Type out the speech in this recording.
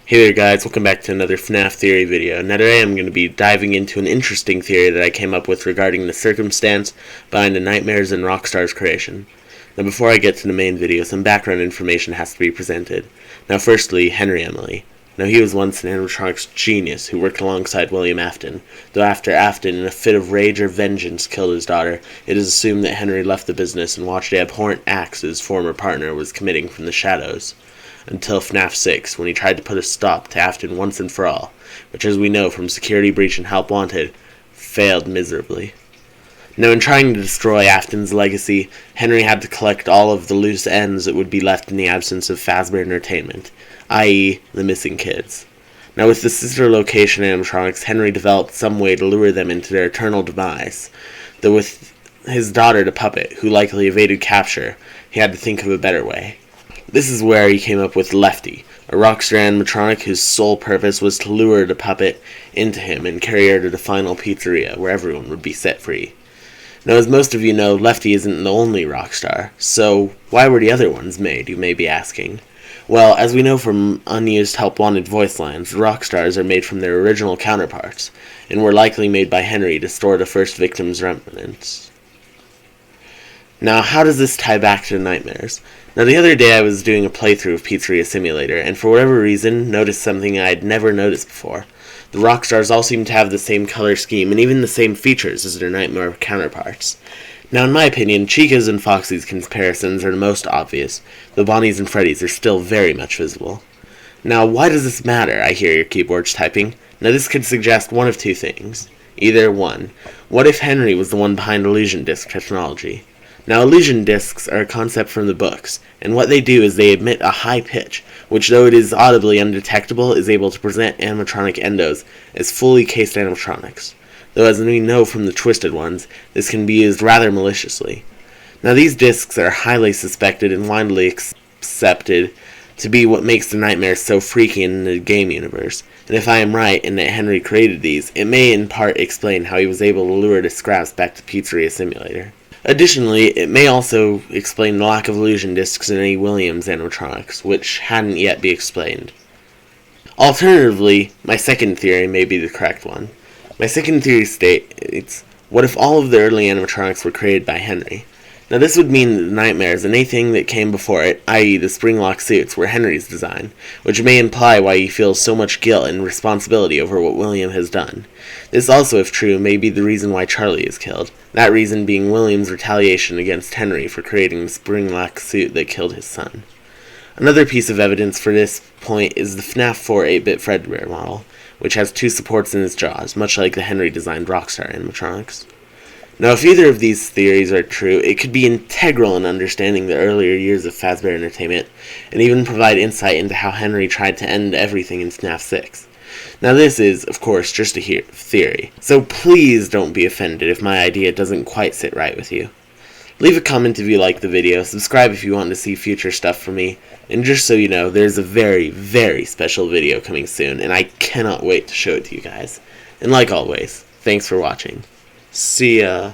Hey there guys, welcome back to another Fnaf theory video. Now today I'm going to be diving into an interesting theory that I came up with regarding the circumstance behind the Nightmares and Rockstar's creation. Now before I get to the main video, some background information has to be presented. Now firstly, Henry Emily. Now he was once an animatronics genius who worked alongside William Afton, though after Afton, in a fit of rage or vengeance, killed his daughter, it is assumed that Henry left the business and watched the abhorrent acts his former partner was committing from the shadows. Until Fnaf 6, when he tried to put a stop to Afton once and for all, which, as we know from Security Breach and Help Wanted, failed miserably. Now, in trying to destroy Afton's legacy, Henry had to collect all of the loose ends that would be left in the absence of Fazbear Entertainment, i.e., the missing kids. Now, with the sister location animatronics, Henry developed some way to lure them into their eternal demise, though with his daughter the puppet, who likely evaded capture, he had to think of a better way. This is where he came up with Lefty, a Rockstar animatronic whose sole purpose was to lure the puppet into him and carry her to the final pizzeria, where everyone would be set free. Now, as most of you know, Lefty isn't the only Rockstar, so why were the other ones made, you may be asking? Well, as we know from unused Help Wanted voice lines, the Rockstars are made from their original counterparts, and were likely made by Henry to store the first victim's remnants. Now, how does this tie back to the Nightmares? Now, the other day I was doing a playthrough of Pizzeria Simulator, and for whatever reason, noticed something I had never noticed before. The Rockstars all seem to have the same color scheme, and even the same features as their Nightmare counterparts. Now, in my opinion, Chica's and Foxy's comparisons are the most obvious, though Bonnie's and Freddy's are still very much visible. Now, why does this matter, I hear your keyboards typing? Now, this could suggest one of two things. Either, one, what if Henry was the one behind illusion disc technology? Now, illusion discs are a concept from the books, and what they do is they emit a high pitch, which, though it is audibly undetectable, is able to present animatronic endos as fully cased animatronics. Though, as we know from the Twisted ones, this can be used rather maliciously. Now, these discs are highly suspected and widely accepted to be what makes the Nightmares so freaky in the game universe, and if I am right in that Henry created these, it may in part explain how he was able to lure the scraps back to Pizzeria Simulator. Additionally, it may also explain the lack of illusion discs in any Williams animatronics, which hadn't yet been explained. Alternatively, my second theory may be the correct one. My second theory states, what if all of the early animatronics were created by Henry? Now, this would mean that the Nightmares and anything that came before it, i.e. the spring-lock suits, were Henry's design, which may imply why he feels so much guilt and responsibility over what William has done. This also, if true, may be the reason why Charlie is killed, that reason being William's retaliation against Henry for creating the spring-lock suit that killed his son. Another piece of evidence for this point is the Fnaf 4 8-bit Fredbear model, which has two supports in its jaws, much like the Henry-designed Rockstar animatronics. Now, if either of these theories are true, it could be integral in understanding the earlier years of Fazbear Entertainment, and even provide insight into how Henry tried to end everything in Fnaf 6. Now, this is, of course, just a theory, so please don't be offended if my idea doesn't quite sit right with you. Leave a comment if you like the video, subscribe if you want to see future stuff from me, and just so you know, there's a very, very special video coming soon, and I cannot wait to show it to you guys. And like always, thanks for watching. See ya.